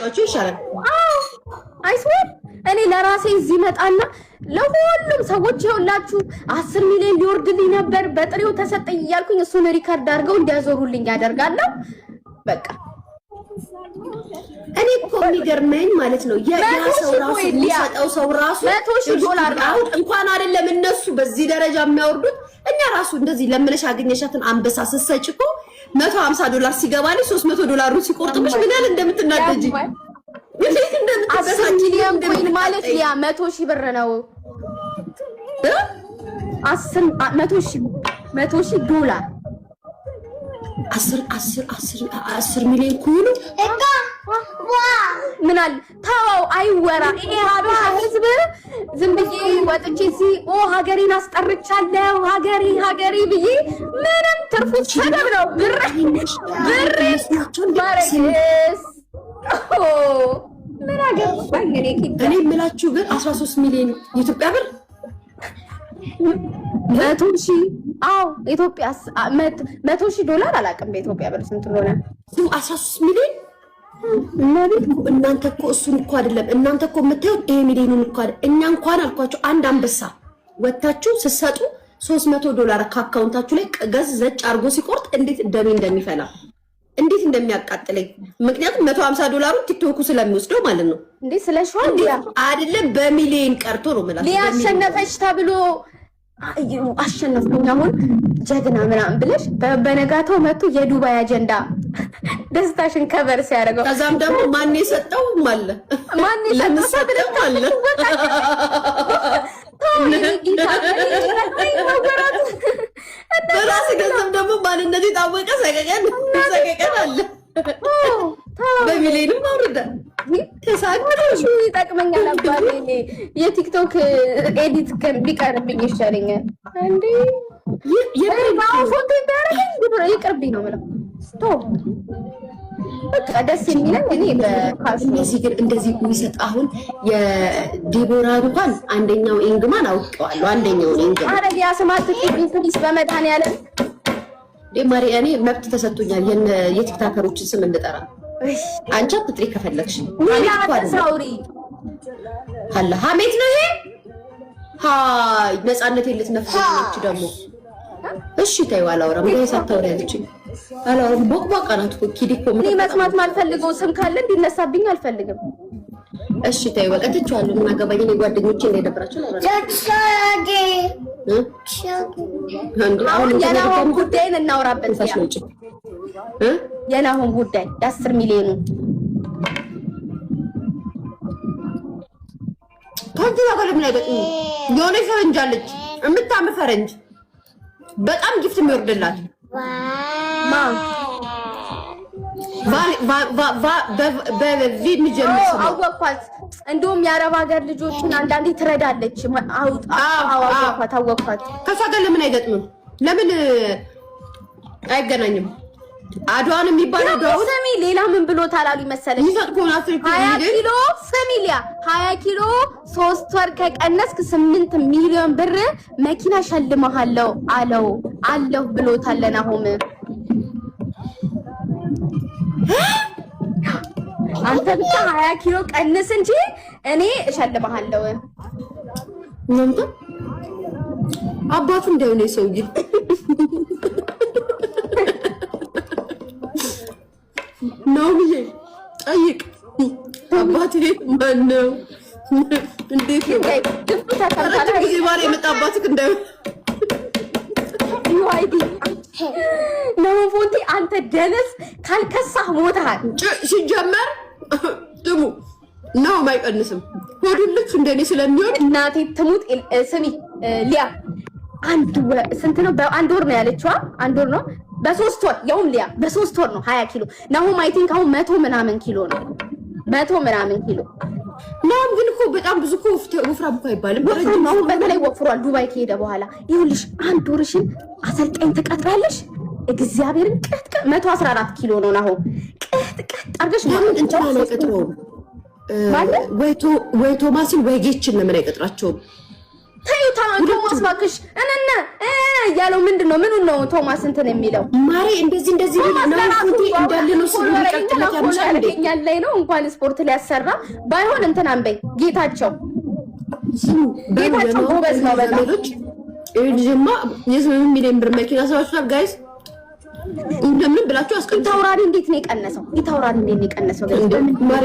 ብትሰጧቸው ይሻላል። አይስወር እኔ ለራሴ እዚህ መጣና ለሁሉም ሰዎች ይኸውላችሁ 10 ሚሊዮን ሊወርድልኝ ነበር በጥሬው ተሰጠኝ እያልኩኝ እሱን ሪከርድ አድርገው እንዲያዞሩልኝ ያደርጋለሁ። በቃ እኔ እኮ የሚገርመኝ ማለት ነው የያሰው ራሱ የሚሰጠው ሰው ራሱ $100,000 ነው እንኳን አይደለም እነሱ በዚህ ደረጃ የሚያወርዱት እኛ ራሱ እንደዚህ ለምነሽ አገኘሻትን አንበሳ ስትሰጪ እኮ $150 ሲገባልሽ $300 ሲቆርጥብሽ ምን ያህል እንደምትናደጂ እንዴት እንደምትበሳጪ 10 ሚሊዮን ኮይን ማለት ያ $100,000 ብር ነው። 100,000 $10 ሚሊዮን ኩሉ ምን አለ ታው አይወራ። ይሄ ሀበሻ ህዝብ ዝም ብዬ ወጥቼ እዚህ ሀገሬን አስጠርቻለሁ ሀገሬ ብዬ ምንም ትርፉ ሰበብ ነው። ብር ማረግስ ምን አገባኝ እኔ የምላችሁ ግን 13 ሚሊዮን የኢትዮጵያ ብር 100,000 ኢትዮጵያ $100,000 አላውቅም በኢትዮጵያ ብር ስንት ሆነ። 13 ሚሊዮን እናንተ እኮ እሱን እኮ አይደለም እናንተ እኮ የምታዩት ይሄ ሚሊዮኑን እኮ አይደል። እኛ እንኳን አልኳችሁ አንድ አንበሳ ወታችሁ ስትሰጡ $300 ከአካውንታችሁ ላይ ገዘጭ አድርጎ ሲቆርጥ እንዴት እንደሚፈላ እንዴት እንደሚያቃጥለኝ። ምክንያቱም $150 ቲክቶኩ ስለሚወስደው ማለት ነው እንዴ ስለሽዋል አይደለም በሚሊዮን ቀርቶ ነው ማለት ነው። ሊያሸነፈች ተብሎ አሸነፍኩኝ አሁን ጀግና ምናምን ብለሽ በነጋታው መጥቶ የዱባይ አጀንዳ ደስታሽን ከበር ሲያደርገው ከዛም ደግሞ ማን የሰጠው አለ ለምሳሌም አለ በራስ ገንዘብ ደግሞ ማንነት የታወቀ ሰቀቀን አለ በሚሊዮንም አውርዳ ተሳክቶሽ ይጠቅመኛል አባቴ። የቲክቶክ ኤዲት ቢቀርብኝ ይሻለኛል እንዴ ፎቶ ይደረገኝ ይቅርብኝ ነው የምለው። በቃ ደስ የሚለኝ እኔ በካሽ ግን እንደዚህ የሚሰጥ አሁን የዲቦራ እንኳን አንደኛው ኢንግማን አውቀዋለሁ። አንደኛው ኢንግማን አረ ያስማት ፕሊስ በመድኃኒዓለም ማሪ እኔ መብት ተሰጥቶኛል የቲክታከሮችን ስም እንድጠራ። አንቺ አትጥሪ ከፈለግሽ ሳውሪ አለ ሀሜት ነው ይሄ። ሃይ ነፃነት ልትነፍሰች ደግሞ እሺ ተይው አላወራም። ይሄ ሳታወሪ ያለችኝ አላወራም። ቦቅቧቃ ናት እኮ ኪዲ እኮ እኔ መስማት ማልፈልገው ስም ካለ እንዲነሳብኝ አልፈልግም። እሺ ተይው በቃ ትቼዋለሁ። ምን አገባኝ እኔ ጓደኞቼ እንደደብራቸው ነው አሁን የናሆም ጉዳይን እናውራበት። የናሆም ጉዳይ የ10 ሚሊዮኑ ከዚህ ነገር ምን አይደለም። የሆነ ፈረንጅ አለች የምታምር ፈረንጅ በጣም ጊፍት የሚወርድላት በቪ የሚጀምር ሰው አወኳት። እንደውም የአረብ ሀገር ልጆችን አንዳንዴ ትረዳለች። አወኳት። ከሷ ጋር ለምን አይገጥምም? ለምን አይገናኝም? አድዋን የሚባለው አድዋው ስሚ ሌላ ምን ብሎ ታላሉ መሰለኝ 20 ኪሎ ሰሚሊያ 20 ኪሎ 3 ወር ከቀነስክ 8 ሚሊዮን ብር መኪና ሸልመሃለሁ አለው ብሎታል ናሆም። አንተ ብቻ 20 ኪሎ ቀንስ እንጂ እኔ እሸልመሃለሁ። እናንተ አባቱ እንደሆነ ሰውዬ ነው ብዬ ጠይቅ። አባቴ ማን ነው? እንዴት ነው? ጊዜ ባለ የመጣባትክ እንዳይሆን ዩአይዲ ነው ፎንቲ። አንተ ደነስ ካልከሳህ ሞታል። ሲጀመር ጥሙ ነው ማይቀንስም ሆዱልክ እንደኔ ስለሚሆን እናቴ ትሙት። ስሚ ሊያ ስንት ነው? በአንድ ወር ነው ያለችዋ። አንድ ወር ነው በ3 ወር ያውም ሊያ በ3 ወር ነው 20 ኪሎ ናሆም አይ ቲንክ አሁን 100 ምናምን ኪሎ ነው 100 ምናምን ኪሎ ነው። ግን እኮ በጣም ብዙ እኮ ወፍራም እኮ አይባልም። አሁን በተለይ ወፍሯል ዱባይ ከሄደ በኋላ። ይኸውልሽ አንድ ወርሽን አሰልጣኝ ትቀጥራለሽ። እግዚአብሔርን ቀጥ 114 ኪሎ ነው ናሆም ቀጥ አድርገሽ ማለት እንጀራ ላይ ቀጥሮ ወይ ቶማስን ወይ ጌችን ለምን አይቀጥራቸውም? ታዩታ ቶማስ ባክሽ ያለው ምንድነው? ምኑን ነው ቶማስ እንትን የሚለው? ማሬ እንደዚህ ነው እንዳለ ነው ስለሚቀጥለው ያምሻል ላይ ነው እንኳን ስፖርት ሊያሰራ ባይሆን እንትን አንበይ ጌታቸው ጎበዝ ነው በጣም። ልጅማ የ8 ሚሊዮን ብር መኪና ሰዋችኋል ጋይስ። እንደምን ብላችሁ አስቀምጡ። ፊታውራሪ እንዴት ነው የቀነሰው? ፊታውራሪ እንዴት ነው የቀነሰው? ማሬ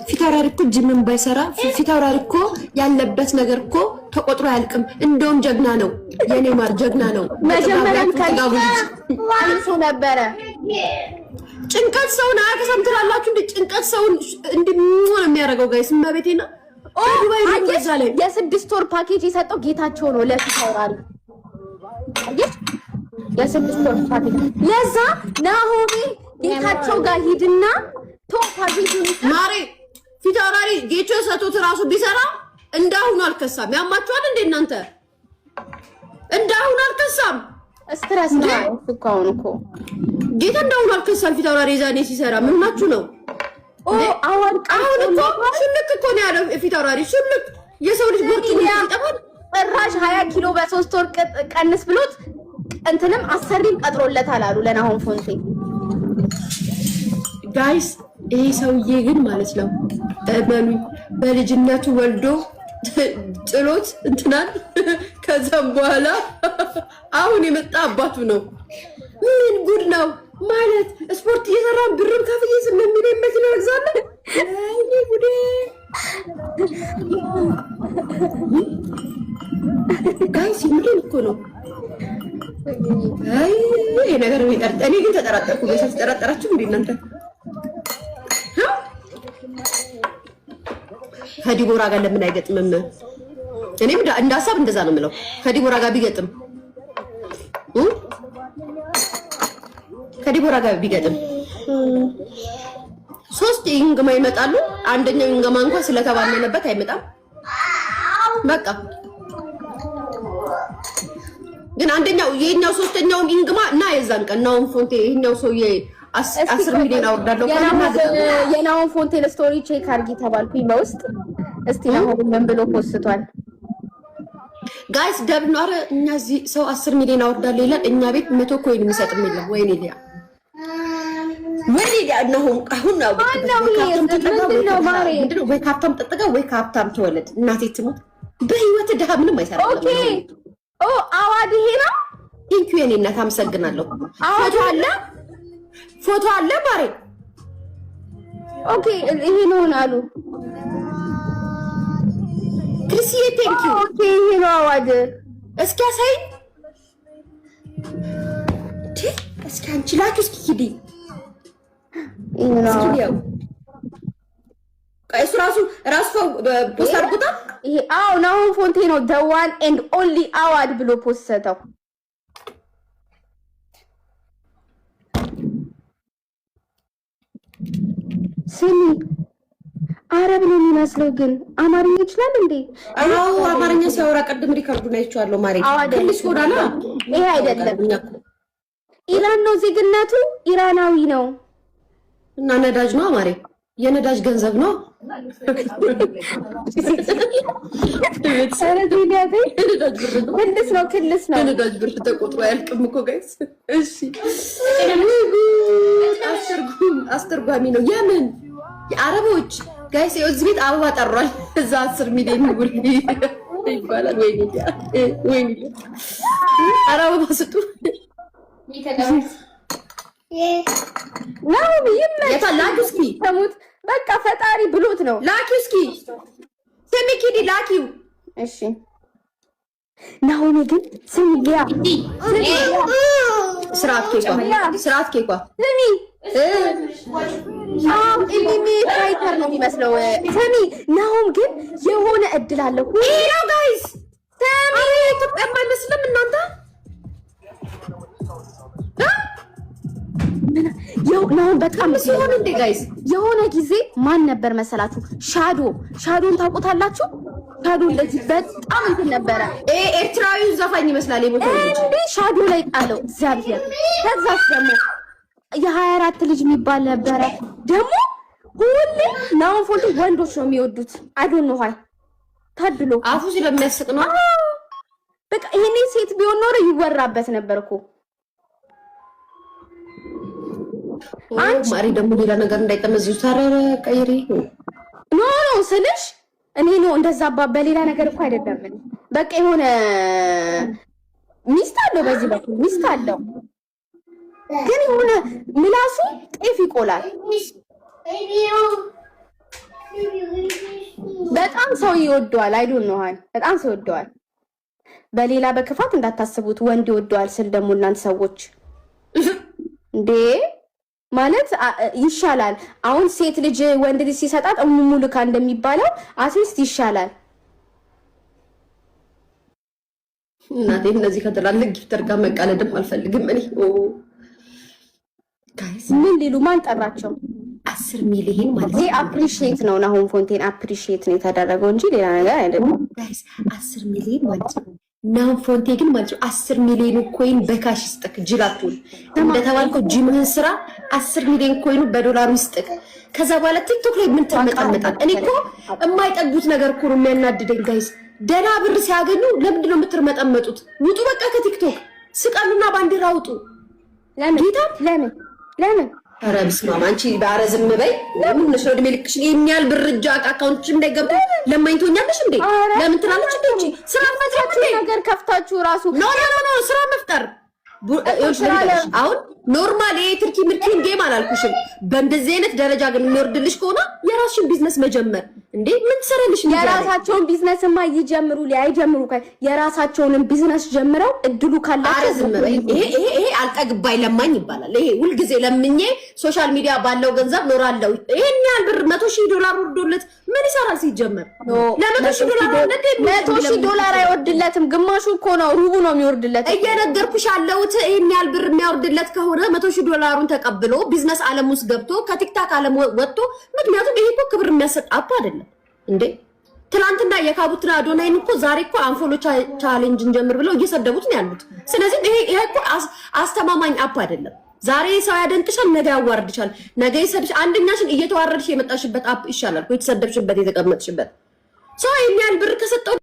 ፊታውራሪ እኮ ጅምን ባይሰራ ፊታውራሪ እኮ ያለበት ነገር እኮ ተቆጥሮ አያልቅም። እንደውም ጀግና ነው የኔ ማር ጀግና ነው። መጀመሪያም ካልሶ ነበረ። ጭንቀት ሰውን አያከሳም ትላላችሁ እንዴ? ጭንቀት ሰውን እንድንሆን የሚያደርገው ጋይስ ማቤቴና ዱባይ ነው። የ6 ወር ፓኬጅ የሰጠው ጌታቸው ነው ለፊታውራሪ የ6 ወር ፓኬጅ። ለዛ ናሆሚ ጌታቸው ጋር ሂድና ፓኬጁን ማሬ ፊታውራሪ ጌቾ ሰቶት ራሱ ቢሰራ እንዳሁኑ አልከሳም። ያማችኋል እንዴ እናንተ? እንዳሁኑ አልከሳም። ስትረስ ነው እኮ ጌታ እንዳሁኑ አልከሳም። ፊታውራሪ ዛኔ ሲሰራ ምን ናችሁ ነው? አሁን እኮ ሽልክ እኮ ነው ያለው ፊታውራሪ ሽልክ። የሰው ልጅ ቦርጭ ይጠፋል። ጭራሽ 20 ኪሎ በ3 ወር ቀንስ ብሎት እንትንም አሰሪም ቀጥሮለታል አሉ ለናሆም ፎንቴ። ጋይስ ይሄ ሰውዬ ግን ማለት ነው በሉኝ በልጅነቱ ወልዶ ጥሎት እንትናል። ከዛም በኋላ አሁን የመጣ አባቱ ነው። ምን ጉድ ነው ማለት ስፖርት እየሰራን ብርም ከፍዬ ስለሚል መኪና እገዛለሁ። አይ ጉዴ! ጋይስ ምንድን እኮ ነው? አይ ይሄ ነገር እኔ ግን ተጠራጠርኩ። በሰፍ ተጠራጠራችሁ እንዴ እናንተ? ከዲቦራ ጋር ለምን አይገጥምም? እኔም እንደ ሀሳብ እንደዛ ነው የምለው። ከዲቦራ ጋር ቢገጥም ከዲቦራ ጋር ቢገጥም 3 ኢንግማ ይመጣሉ። አንደኛው ኢንግማ እንኳን ስለተባለነበት አይመጣም። በቃ ግን አንደኛው የኛው ሶስተኛው ኢንግማ እና የዛን ቀን ናሆም ፎንቴ ይሄኛው ሰውዬ 10 ሚሊዮን አወርዳለሁ የናሆም ፎንቴ ስቶሪ ቼክ አድርጊ ተባልኩኝ በውስጥ። እስቲ ናሆም ምን ብሎ ፖስቷል? ጋይስ ደብል ነው። ኧረ እኛ እዚህ ሰው 10 ሚሊዮን አወርዳለሁ ይላል። እኛ ቤት 100 ኮይን የሚሰጥም የለም። ወይኔ ሊያ ናሆም አሁን ነው ወይ ካፕታም ተጠጋ ወይ ካፕታም ተወለድ። እናቴ ትሞት በህይወት ድሃ ምንም አይሰራም። ኦኬ አዋድ ይሄ ነው። ቴንክ ዩ የኔ እናት አመሰግናለሁ። ፎቶ አለ ማሬ። ኦኬ ይሄ ነው አሉ ክርስዬ ቴንክ ዩ። ኦኬ ይሄ ነው አዋድ። እስኪ አሳይ እስኪ አንቺ ላኪ እስኪ ሂዲ ነው እሱ ራሱ ፖስት አድርጎታ። ይሄ ናሆም ፎንቴ ነው the one and only አዋድ ብሎ ፖስተው። ስሚ አረብ ነው የሚመስለው ግን አማርኛ ይችላል እንዴ? አዎ አማርኛ ሲያወራ ቀድም ሪካርዱን አይቼዋለሁ። ማሬ ክልስ ሆዳላ። ይሄ አይደለም ኢራን ነው ዜግነቱ፣ ኢራናዊ ነው እና ነዳጅ ነው ማሬ። የነዳጅ ገንዘብ ነው። ክልስ ነው። የነዳጅ ብር ተቆጥሮ አያልቅም እኮ ጋይስ። እሺ አስተርጓሚ ነው። የምን የአረቦች ጋይስ እዚህ ቤት አበባ ጠሯል። እዛ 10 ሚሊዮን ብር ይባላል። ወይኔ አበባ ስጡ ነው ላኪ እስኪ ተሙት። በቃ ፈጣሪ ብሎት ነው። ላኪ እስኪ ስሚ ኪዲ ላኪው። እሺ ናሆሚ ግን ስሚ ሊያ ስርዓት ኬኳ ስሚ ኢሚሚ ፋይተር ነው የሚመስለው። ስሚ ናሆም ግን የሆነ እድል አለው። ይሄ ነው ጋይስ። ስሚ ኢትዮጵያ አይመስልም እናንተ ናሆም በጣም ሲሆን እንዴ ጋይስ የሆነ ጊዜ ማን ነበር መሰላችሁ? ሻዶን ታውቁታላችሁ? ሻዶ እንደዚህ በጣም እንትን ነበረ። ኤርትራዊው ዘፋኝ ይመስላል እንዴ ሻዶ ላይ ጣለው እግዚአብሔር። ከዛስ ደግሞ የ24 ልጅ የሚባል ነበረ ደግሞ ሁሌ ናሆም ፎንቴ ወንዶች ነው የሚወዱት። አይ ዶንት ኖ ዋይ ታድሎ አፉ ስለሚያስቅ ነው። በቃ ይሄኔ ሴት ቢሆን ኖሮ ይወራበት ነበር እኮ። አንቺ ማሪ ደግሞ ሌላ ነገር እንዳይጠመዝዙ ታረረ ቀይሪ ኖ ስልሽ እኔ ነው እንደዛ በሌላ ነገር እኮ አይደለም። በቃ የሆነ ሚስት አለው፣ በዚህ በኩል ሚስት አለው፣ ግን የሆነ ምላሱ ጤፍ ይቆላል። በጣም ሰው ይወደዋል። አይዶን ነው በጣም ሰው ይወደዋል። በሌላ በክፋት እንዳታስቡት። ወንድ ይወደዋል ስል ደግሞ እናንተ ሰዎች እንዴ ማለት ይሻላል። አሁን ሴት ልጅ ወንድ ልጅ ሲሰጣት ሙሉካ እንደሚባለው አሲስት ይሻላል። እናቴ እነዚህ ከትላልቅ ጊፍተር ጋር መቃለድም አልፈልግም እኔ። ጋይስ ምን ሊሉ ማን ጠራቸው? 10 ሚሊዮን ማለት ነው። አፕሪሺየት ነው ናሆም ፎንቴን አፕሪሺየት ነው የተደረገው እንጂ ሌላ ነገር አይደለም። ጋይስ 10 ሚሊዮን ማለት ነው። ናሆም ፎንቴ ግን ማለት ነው 10 ሚሊዮን ኮይን በካሽ ይስጥክ። ጅላቱን እንደተባልከው ጂምህን ስራ 10 ሚሊዮን ኮይኑ በዶላር ይስጥክ። ከዛ በኋላ ቲክቶክ ላይ ምን ተመጣጣጣል? እኔ እኮ የማይጠጉት ነገር እኮ ነው የሚያናድደኝ ጋይስ። ደህና ብር ሲያገኙ ለምንድን ነው የምትርመጠመጡት? ውጡ በቃ ከቲክቶክ ስቀሉና ባንዲራ አውጡ። ለምን ኧረ በስመ አብ አንቺ ኧረ ዝም በይ። ለምን ነሽ እድሜ ልክሽን የሚያል ብር እጃ አካውንትሽ እንዳይገባ ለማኝ ትሆኛለሽ እንዴ? ለምን ትላለች እንዴ? እንጂ ስራ መፍጠር ነገር ከፍታችሁ ራሱ ኖ ስራ መፍጠር አሁን ኖርማል የትርኪ ምርኪን ጌም አላልኩሽም። በእንደዚህ አይነት ደረጃ ግን የሚወርድልሽ ከሆነ የራስሽን ቢዝነስ መጀመር እንዴ ምን ትሰራለሽ? የራሳቸውን ቢዝነስማ ይጀምሩ አይጀምሩ የራሳቸውን ቢዝነስ ጀምረው እድሉ ካላቸው ዝም በይ። ይሄ አልጠግባይ ለማኝ ይባላል። ይሄ ሁልጊዜ ለምኜ ሶሻል ሚዲያ ባለው ገንዘብ ኖራለሁ። ይሄን ያህል ብር $100,000 ወርዶለት ምን ይሰራል ሲጀመር? $100,000 አይወርድለትም። ግማሹ እኮ ነው ሩቡ ነው የሚወርድለት። እየነገርኩሽ ያለሁት ይሄን ያህል ብር የሚያወርድለት ከሆነ $100,000 ተቀብሎ ቢዝነስ ዓለም ውስጥ ገብቶ ከቲክታክ ዓለም ወጥቶ፣ ምክንያቱም ይሄ እኮ ክብር የሚያሰጥ አፕ አይደለም እንዴ። ትናንትና የካቡትና አዶናይን እኮ ዛሬ እኮ አንፎሎ ቻሌንጅ እንጀምር ብለው እየሰደቡት ነው ያሉት። ስለዚህ ይሄ እኮ አስተማማኝ አፕ አይደለም። ዛሬ ሰው ያደንቅሻል፣ ነገ ያዋርድሻል፣ ነገ ይሰድሽ። አንደኛሽን እየተዋረድሽ የመጣሽበት አፕ ይሻላል እኮ የተሰደብሽበት የተቀመጥሽበት። ሰው የሚያል ብር ከሰጠው